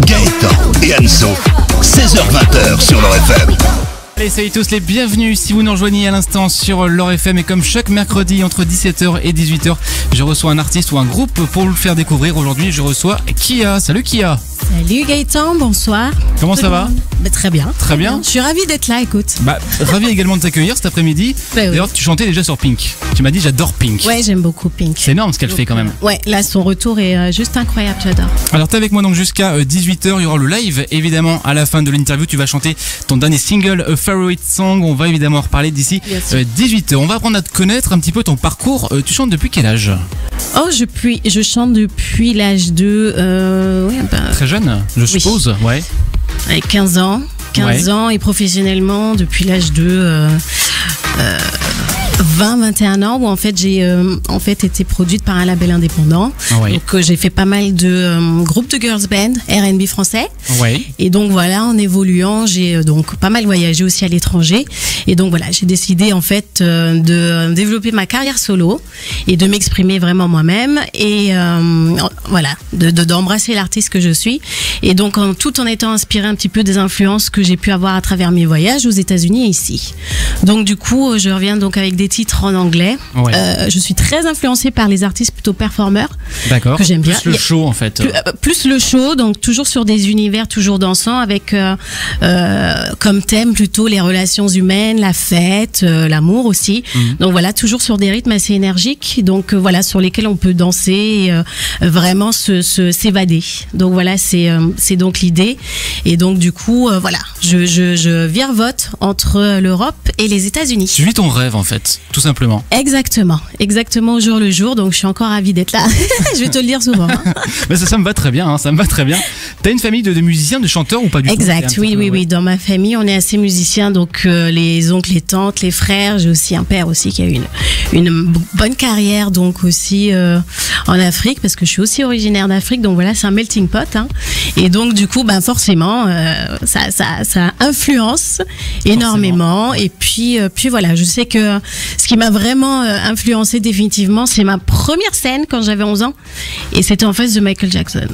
Gaëtan et Anso, 16h-20h sur l'Or FM. Allez, salut tous les bienvenus si vous nous rejoignez à l'instant sur l'Or FM. Et comme chaque mercredi entre 17h et 18h, je reçois un artiste ou un groupe pour vous le faire découvrir. Aujourd'hui, je reçois Kia. Salut Kia. Salut Gaëtan, bonsoir. Comment ça va ? Très bien. Très bien. Je suis ravie d'être là, écoute. Ravi également de t'accueillir cet après-midi. Oui. D'ailleurs, tu chantais déjà sur Pink. Tu m'as dit j'adore Pink. Ouais, j'aime beaucoup Pink. C'est énorme ce qu'elle fait quand même. Ouais, là son retour est juste incroyable, j'adore. Alors t'es avec moi donc jusqu'à 18h, il y aura le live évidemment à la fin de l'interview. Tu vas chanter ton dernier single A Favorite Song. On va évidemment en reparler d'ici 18h. On va apprendre à te connaître un petit peu ton parcours. Tu chantes depuis quel âge ? Oh, je chante depuis l'âge de... Très jeune, je suppose. Ouais. Avec 15 ans. 15 ans et professionnellement depuis l'âge de 20-21 ans où en fait j'ai été produite par un label indépendant. Ouais. Donc j'ai fait pas mal de groupes de girls band R&B français. Ouais. Et donc voilà, en évoluant, j'ai donc pas mal voyagé aussi à l'étranger. Et donc voilà, j'ai décidé en fait de développer ma carrière solo et de m'exprimer vraiment moi-même et voilà, d'embrasser l'artiste que je suis. Et donc tout en étant inspirée un petit peu des influences que j'ai pu avoir à travers mes voyages aux États-Unis et ici. Donc du coup, je reviens donc avec des titres en anglais. Ouais. Je suis très influencée par les artistes plutôt performeurs. D'accord. Que j'aime bien. Plus le show en fait. Plus le show, donc toujours sur des univers toujours dansants avec comme thème plutôt les relations humaines, la fête, l'amour aussi. Donc voilà, toujours sur des rythmes assez énergiques. Donc voilà, sur lesquels on peut danser et vraiment s'évader. Donc voilà, c'est donc l'idée. Et donc du coup, voilà, je virevolte entre l'Europe et les États-Unis. Tu vis ton rêve en fait, tout simplement. Exactement au jour le jour. Donc je suis encore ravie d'être là. Je vais te le dire souvent. Mais ça me va très bien, ça me va très bien. T'as une famille de musiciens, de chanteurs ou pas du tout ? Exact, oui. Dans ma famille, on est assez musiciens. Donc les oncles, les tantes, les frères. J'ai aussi un père aussi qui a une bonne carrière donc aussi en Afrique parce que je suis aussi originaire d'Afrique. Donc voilà, c'est un melting pot. Hein. Et donc du coup, forcément, ça influence énormément. Et puis voilà, je sais que ce qui m'a vraiment influencé définitivement, c'est ma première scène quand j'avais 11 ans. Et c'était en face de Michael Jackson.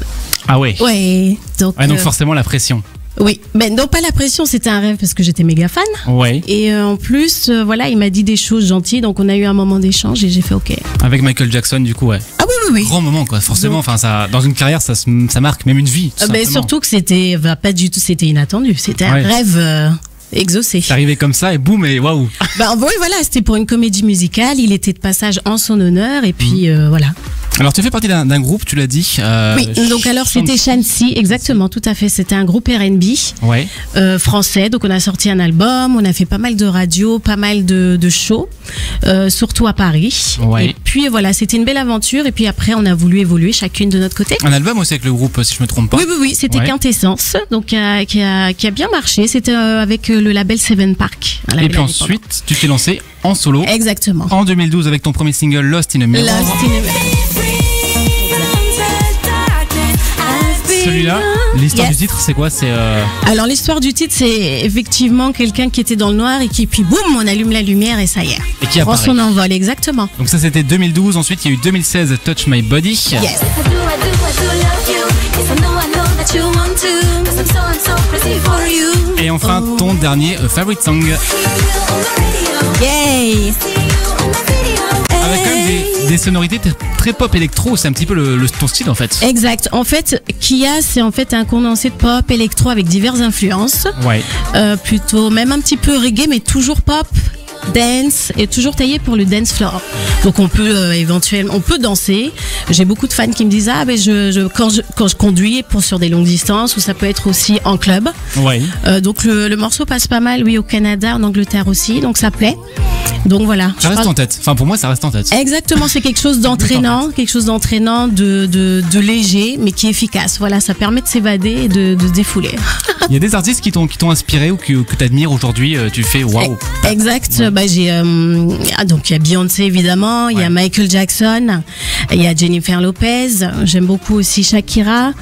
Ah ouais. Ouais. Donc forcément la pression. Oui, mais non pas la pression, c'était un rêve parce que j'étais méga fan. Ouais. Et en plus, voilà, il m'a dit des choses gentilles, donc on a eu un moment d'échange et j'ai fait OK. Avec Michael Jackson, du coup, ouais. Ah oui. Grand moment, quoi. Forcément, enfin, ça, dans une carrière, ça marque même une vie. Surtout que c'était pas du tout, c'était inattendu. C'était un rêve. Exaucé. C'est arrivé comme ça et boum et waouh. Oui, voilà, c'était pour une comédie musicale. Il était de passage en son honneur et puis voilà. Alors tu fais partie d'un groupe, tu l'as dit. Oui, donc alors c'était Shansi, exactement, tout à fait. C'était un groupe R&B français. Donc on a sorti un album, on a fait pas mal de radio, pas mal de shows, surtout à Paris. Ouais. Et puis voilà, c'était une belle aventure. Et puis après, on a voulu évoluer chacune de notre côté. Un album aussi avec le groupe, si je me trompe pas. Oui, c'était Quintessence, donc qui a bien marché. C'était avec le label Seven Park. Et puis ensuite, tu t'es lancé en solo. Exactement. En 2012 avec ton premier single Lost in a Mirror. Celui-là, l'histoire du titre, c'est quoi ? Alors l'histoire du titre, c'est effectivement quelqu'un qui était dans le noir et qui puis boum, on allume la lumière et ça y est. Et qui apparaît. Prend son envol, exactement. Donc ça c'était 2012, ensuite il y a eu 2016 Touch My Body. Yes. Et enfin ton dernier Favorite Song. Yay! Avec quand même des sonorités très pop électro, c'est un petit peu ton style en fait. Exact. En fait, Kia, c'est en fait un condensé de pop électro avec diverses influences. Ouais. Plutôt, même un petit peu reggae, mais toujours pop. Dance et toujours taillé pour le dance floor. Donc on peut éventuellement, on peut danser. J'ai beaucoup de fans qui me disent quand je conduis sur des longues distances ou ça peut être aussi en club. Ouais. Donc le morceau passe pas mal, oui, au Canada, en Angleterre aussi, donc ça plaît. Donc voilà. Ça reste en tête. Enfin pour moi ça reste en tête. Exactement, c'est quelque chose d'entraînant, de léger, mais qui est efficace. Voilà, ça permet de s'évader et de se défouler. Il y a des artistes qui t'ont inspiré ou que t'admires aujourd'hui. Tu fais waouh. Exact. Donc il y a Beyoncé évidemment, il y a Michael Jackson, il y a Jennifer Lopez. J'aime beaucoup aussi Shakira.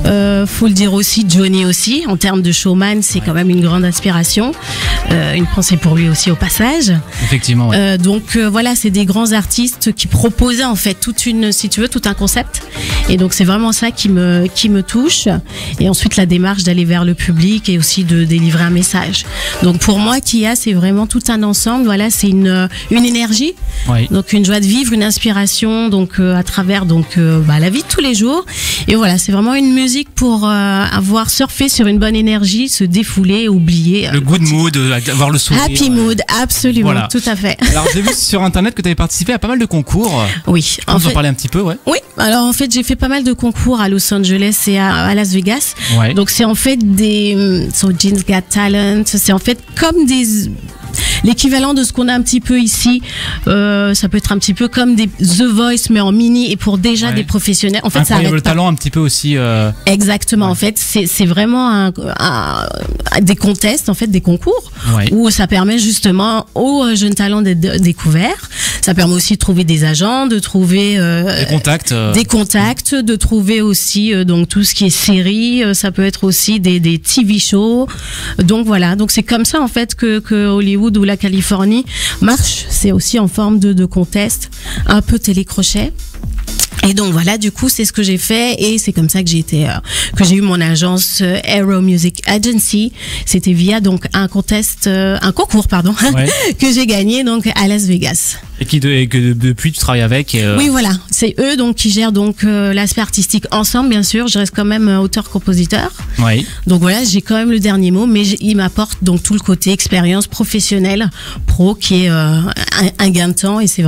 Faut le dire aussi, Johnny aussi. En termes de showman, c'est quand même une grande inspiration. Une pensée pour lui aussi au passage. Effectivement. Ouais. Voilà, c'est des grands artistes qui proposaient en fait tout un concept. Et donc c'est vraiment ça qui me touche. Et ensuite la démarche d'aller vers le public et aussi de délivrer un message. Donc pour moi, Kia, c'est vraiment tout un ensemble. Voilà, c'est une énergie. Ouais. Donc une joie de vivre, une inspiration. Donc à travers la vie de tous les jours. Et voilà, c'est vraiment une musique pour avoir surfé sur une bonne énergie, se défouler, oublier. Le good mood, avoir le sourire. Happy mood, absolument, voilà. tout à fait. Alors j'ai vu sur internet que tu avais participé à pas mal de concours. Oui. On en parler un petit peu, ouais. Oui, alors en fait j'ai fait pas mal de concours à Los Angeles et à Las Vegas. Ouais. Donc c'est en fait Jeans Got Talent, c'est en fait comme l'équivalent de ce qu'on a un petit peu ici. Ça peut être un petit peu comme des The Voice mais en mini et pour déjà des professionnels. En fait, ça arrête le talent un petit peu aussi. Exactement. Ouais. En fait, c'est vraiment des contests, en fait, des concours où ça permet justement aux jeunes talents d'être découverts. Ça permet aussi de trouver des agents, de trouver des contacts, de trouver aussi donc tout ce qui est série. Ça peut être aussi des TV shows. Donc voilà. Donc c'est comme ça en fait que Hollywood ou la Californie marche. C'est aussi en forme de contest, un peu télécrochet. Et donc voilà, du coup, c'est ce que j'ai fait et c'est comme ça que j'ai eu mon agence Aero Music Agency. C'était via donc un concours que j'ai gagné donc à Las Vegas. Et que depuis tu travailles avec. Oui, voilà, c'est eux donc qui gèrent donc l'aspect artistique ensemble, bien sûr. Je reste quand même auteur-compositeur. Oui. Donc voilà, j'ai quand même le dernier mot, mais ils m'apportent donc tout le côté expérience professionnelle, pro, qui est un gain de temps et c'est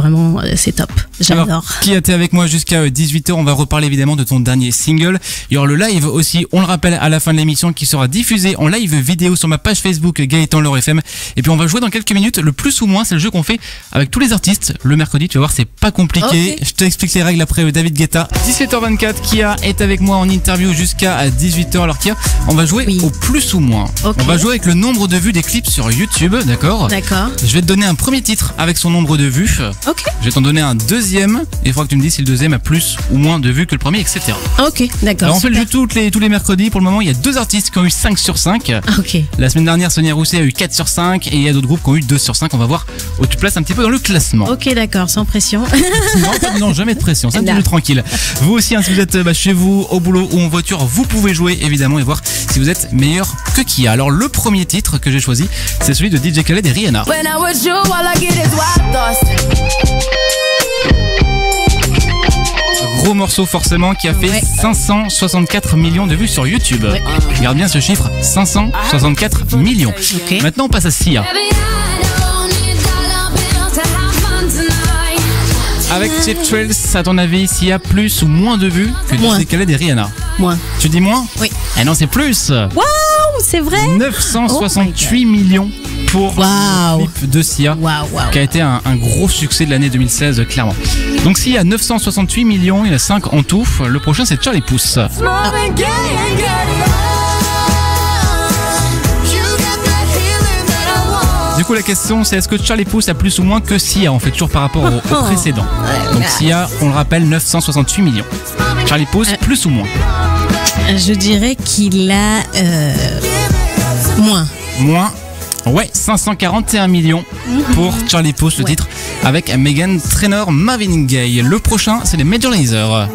top. J'adore. Alors, qui a été avec moi jusqu'à 18h, on va reparler évidemment de ton dernier single. Il y aura le live aussi, on le rappelle, à la fin de l'émission, qui sera diffusé en live vidéo sur ma page Facebook Gaëtan Laure FM. Et puis on va jouer dans quelques minutes. Le plus ou moins, c'est le jeu qu'on fait avec tous les artistes le mercredi. Tu vas voir, c'est pas compliqué. Okay. Je t'explique les règles après David Guetta. 17h24, Kia est avec moi en interview jusqu'à 18h. Alors Kia, on va jouer au plus ou moins. Okay. On va jouer avec le nombre de vues des clips sur YouTube, d'accord ? D'accord. Je vais te donner un premier titre avec son nombre de vues. Ok. Je vais t'en donner un deuxième. Et il faudra que tu me dises si le deuxième a plus ou moins de vues que le premier, etc. Ok, d'accord. Alors on fait le jeu tous les mercredis. Pour le moment, il y a 2 artistes qui ont eu 5 sur 5. Ok. La semaine dernière, Sonia Rousset a eu 4 sur 5. Et il y a d'autres groupes qui ont eu 2 sur 5. On va voir où tu places un petit peu dans le classement. Ok, d'accord, sans pression. Non, jamais de pression. Ça, c'est tranquille. Vous aussi, si vous êtes chez vous, au boulot ou en voiture, vous pouvez jouer évidemment et voir si vous êtes meilleur que Kia. Alors le premier titre que j'ai choisi, c'est celui de DJ Khaled et Rihanna. Gros morceau forcément qui a fait 564 millions de vues sur YouTube. Regarde bien ce chiffre, 564 millions. Okay. Maintenant on passe à Sia. Avec Cheap Thrills, à ton avis, Sia plus ou moins de vues que DJ Khaled et Rihanna? Moins. Tu dis moins? Oui. Eh non, c'est plus. Waouh, c'est vrai. 968 millions pour le clip de Sia, qui a été un gros succès de l'année 2016, clairement. Donc Sia, 968 millions, il y en a 5 en tout. Le prochain, c'est Charlie Puth. Du coup, la question, c'est est-ce que Charlie Puth a plus ou moins que Sia? On fait toujours par rapport au précédent. Donc Sia, on le rappelle, 968 millions. Charlie Puth, plus ou moins? Je dirais qu'il a moins. Moins? Ouais, 541 millions pour Charlie Puth, le titre, avec Meghan Trainor, Marvin Gaye. Le prochain, c'est les Major Lazer,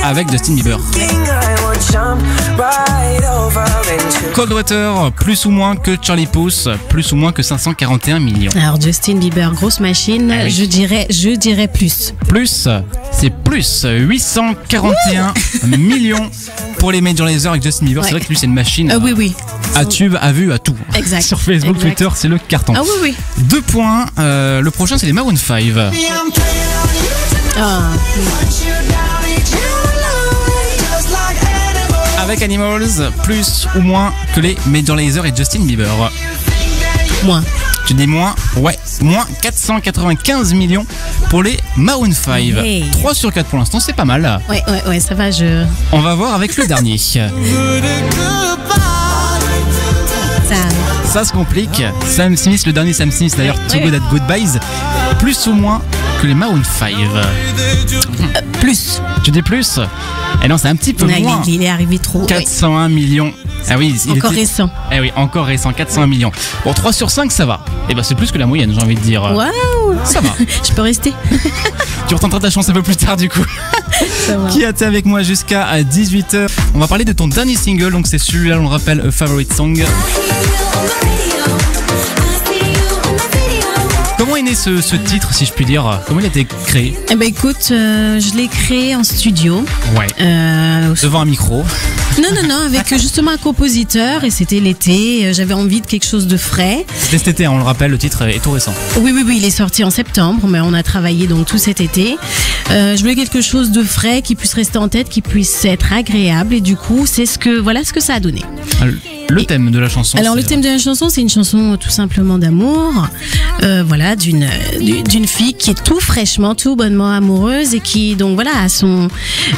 avec Justin Bieber. Cold Water, plus ou moins que Charlie Puth, plus ou moins que 541 millions. Alors Justin Bieber, grosse machine, je dirais plus. Plus, c'est plus, 841 millions pour les Major Lazer avec Justin Bieber. C'est vrai que lui c'est une machine. Oui. À tube, à vue, à tout. Exact. Sur Facebook, Twitter, c'est le carton. Ah oui. 2 points. Le prochain, c'est les Maroon 5. Avec Animals, plus ou moins que les Major Lazer et Justin Bieber? Moins. Tu dis moins? Ouais, moins 495 millions pour les Maroon 5. Okay. 3 sur 4 pour l'instant, c'est pas mal. Ouais, ça va, On va voir avec le dernier. Ça se complique. Sam Smith, le dernier Sam Smith d'ailleurs, Too Good at Goodbyes, plus ou moins que les Maroon 5. Plus. Tu dis plus? Eh non, c'est un petit peu moins. Il est arrivé trop. 401 millions. Ah oui, encore récent. Eh oui, encore récent, 401 millions. Bon, 3 sur 5, ça va. Eh ben, c'est plus que la moyenne, j'ai envie de dire. Waouh! Ça va. Je peux rester. Tu retenteras ta chance un peu plus tard, du coup. Ça va. Qui a été avec moi jusqu'à 18h. On va parler de ton dernier single, donc c'est celui-là, on le rappelle, A Favorite Song. Comment est né ce titre, si je puis dire? Comment il a été créé? Eh ben écoute, je l'ai créé en studio. Ouais. Devant un micro. Non, avec justement un compositeur, et c'était l'été. J'avais envie de quelque chose de frais. C'était cet été, hein, on le rappelle, le titre est tout récent. Oui, il est sorti en septembre, mais on a travaillé donc tout cet été. Je voulais quelque chose de frais, qui puisse rester en tête, qui puisse être agréable, et du coup, voilà ce que ça a donné. Le thème de la chanson. Alors le thème de la chanson, c'est une chanson tout simplement d'amour, voilà, d'une fille qui est tout fraîchement, tout bonnement amoureuse et qui donc voilà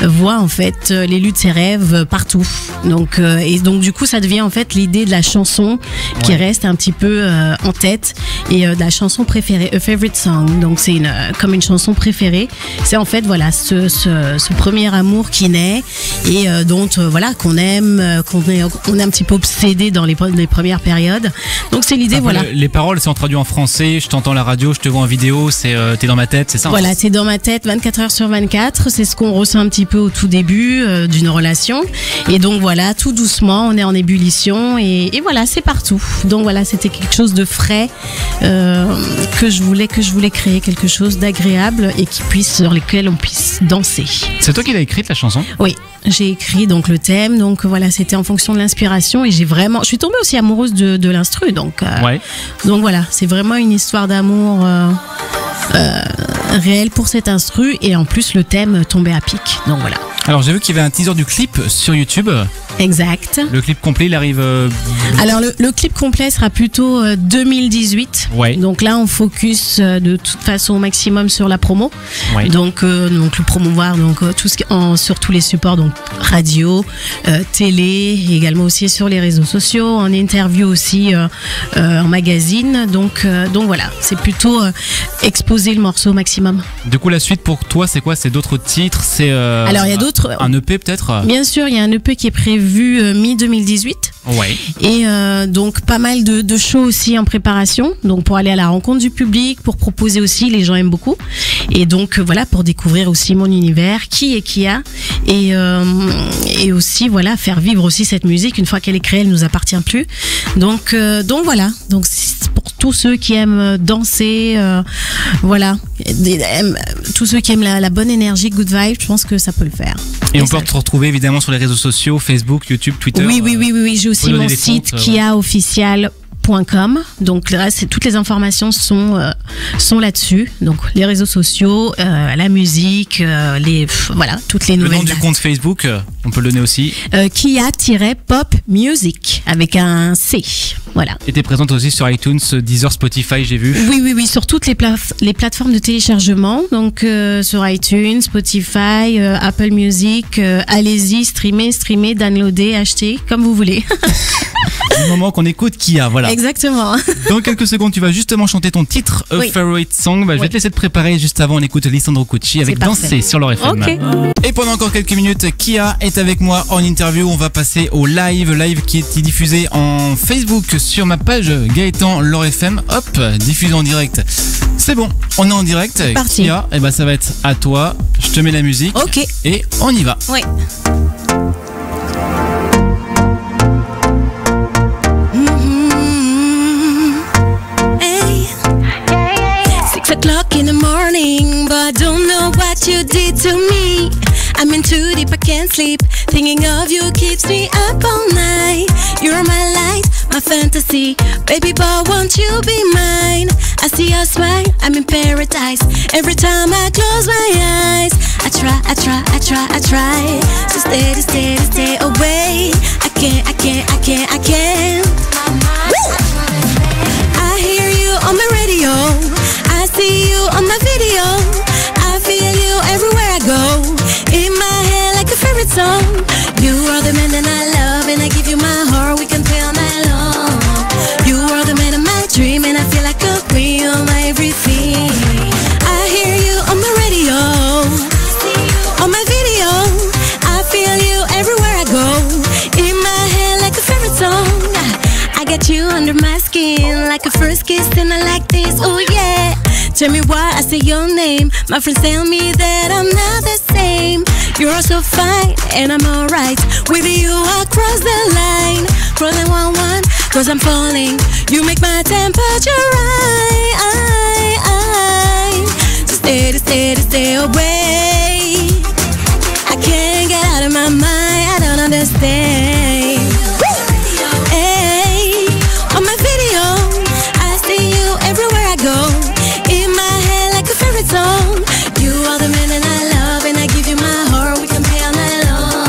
voit en fait l'élu de ses rêves partout. Donc et donc du coup ça devient en fait l'idée de la chanson qui reste un petit peu en tête et de la chanson préférée, a favorite song. Donc c'est comme une chanson préférée. C'est en fait voilà ce premier amour qui naît et dont voilà qu'on aime, on est un petit peu obsédé dans les premières périodes. Donc c'est l'idée, voilà. Les paroles, c'est traduit en français, je t'entends à la radio, je te vois en vidéo, t'es dans ma tête, c'est ça? Voilà, t'es dans ma tête 24 heures sur 24, c'est ce qu'on ressent un petit peu au tout début d'une relation. Et donc voilà, tout doucement, on est en ébullition et voilà, c'est partout. Donc voilà, c'était quelque chose de frais que je voulais créer, quelque chose d'agréable et sur lequel on puisse danser. C'est toi qui l'as écrite la chanson? Oui. J'ai écrit donc le thème, donc voilà, c'était en fonction de l'inspiration et je suis tombée aussi amoureuse de l'instru, donc voilà, c'est vraiment une histoire d'amour réelle pour cet instru et en plus le thème tombait à pic, donc voilà. Alors j'ai vu qu'il y avait un teaser du clip sur YouTube. Exact. Le clip complet, il arrive... Alors le clip complet sera plutôt 2018. Ouais. Donc là, on focus de toute façon au maximum sur la promo. Ouais. Donc le promouvoir tout sur tous les supports, donc radio, télé, également aussi sur les réseaux sociaux, en interview aussi, en magazine. Donc voilà, c'est plutôt exposer le morceau au maximum. Du coup, la suite pour toi, c'est quoi? C'est d'autres titres? Alors il y a d'autres. Un EP peut-être? Bien sûr, il y a un EP qui est prévu mi-2018. Ouais. Et donc pas mal de shows aussi en préparation, donc pour aller à la rencontre du public, pour proposer aussi, les gens aiment beaucoup, et donc voilà, pour découvrir aussi mon univers, qui est Kia, et aussi voilà, faire vivre aussi cette musique. Une fois qu'elle est créée, elle nous appartient plus. Donc voilà, donc c'est pour tous ceux qui aiment danser, voilà, tous ceux qui aiment la bonne énergie, good vibe, je pense que ça peut le faire. Et on peut te retrouver évidemment sur les réseaux sociaux, Facebook, YouTube, Twitter. Oui, j'ai aussi mon site kiaofficial.com. Donc là, toutes les informations sont là-dessus. Donc les réseaux sociaux, la musique, voilà, toutes les nouvelles. Le nom du compte Facebook, on peut le donner aussi. Kia-Pop Music avec un C. Voilà. Et t'es présente aussi sur iTunes, Deezer, Spotify, j'ai vu. Oui, sur toutes les plateformes de téléchargement. Donc sur iTunes, Spotify, Apple Music. Allez-y, streamer, downloader, acheter, comme vous voulez. Du moment qu'on écoute Kia, voilà. Exactement. Dans quelques secondes, tu vas justement chanter ton titre, A Favorite Song. Je vais te laisser te préparer. Juste avant, on écoute Lisandro Cucci avec Danser sur leur FM. Okay. Et pendant encore quelques minutes, Kia est avec moi en interview. On va passer au live qui est diffusé en Facebook sur ma page Gaëtan leur FM. Hop, diffusé en direct. C'est bon, on est en direct. C'est parti. Kia, et ça va être à toi. Je te mets la musique. Ok. Et on y va. Oui. O'clock in the morning, but I don't know what you did to me. I'm in too deep, I can't sleep. Thinking of you keeps me up all night. You're my light, my fantasy. Baby boy, won't you be mine? I see your smile, I'm in paradise. Every time I close my eyes, I try to stay away. I can't. Woo! I hear you on the radio, I see you on my video, I feel you everywhere I go, in my head like a favorite song. You are the man that I love, and I give you my heart, we can play all night long. You are skin like a first kiss and I like this, oh yeah. Tell me why I say your name. My friends tell me that I'm not the same. You're so fine and I'm alright. With you I cross the line. Cross the 1-1, cause I'm falling. You make my temperature rise. So stay away. I can't get out of my mind, I don't understand. Hey, on my video, I see you everywhere I go. In my head like a favorite song. You are the man that I love and I give you my heart, we can play all night long.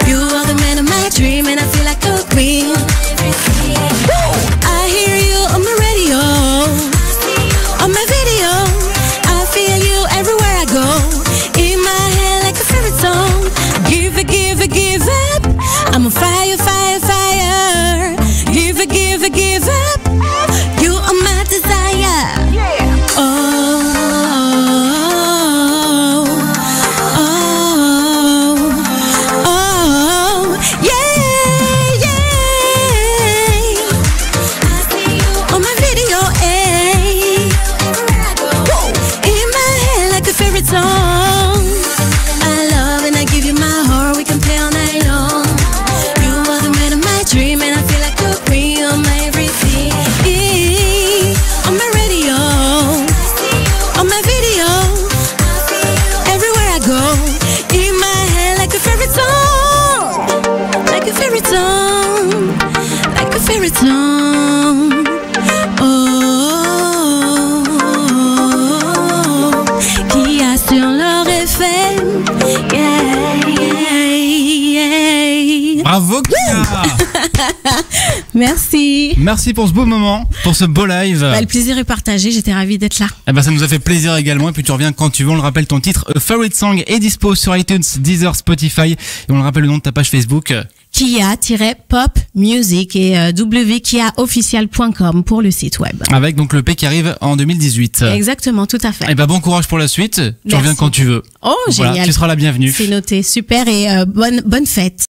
You are the man of my dream and I feel like a queen. I hear you on my radio, on my video, I feel you everywhere I go. In my head like a favorite song. Give it, give up. I'm on fire, fire, fire. Give it, give up. You are my desire. Oh, oh, oh, yeah, yeah. I see you on my video, eh. Whoa. In my head like a favorite song. I love and I give you my heart, we can play all night long. You are the man of my dream and I feel like a queen on my everything. On my radio, on my video, everywhere I go. In my head like a favorite song, like a favorite song, like a favorite song. Oh, qui a sur leur effet. Yeah, yeah, yeah. Bravo Kia. Merci. Merci pour ce beau moment, pour ce beau live. Bah, le plaisir est partagé, j'étais ravie d'être là. Eh ben, ça nous a fait plaisir également. Et puis tu reviens quand tu veux. On le rappelle, ton titre A Favorite Song est dispo sur iTunes, Deezer, Spotify. Et on le rappelle le nom de ta page Facebook. Kia-pop music et wkiaofficial.com pour le site web. Avec donc le P qui arrive en 2018. Exactement, tout à fait. Eh ben, bon courage pour la suite. Tu Merci. reviens quand tu veux. Oh, Voilà, génial. tu seras la bienvenue. C'est noté, super et bonne fête.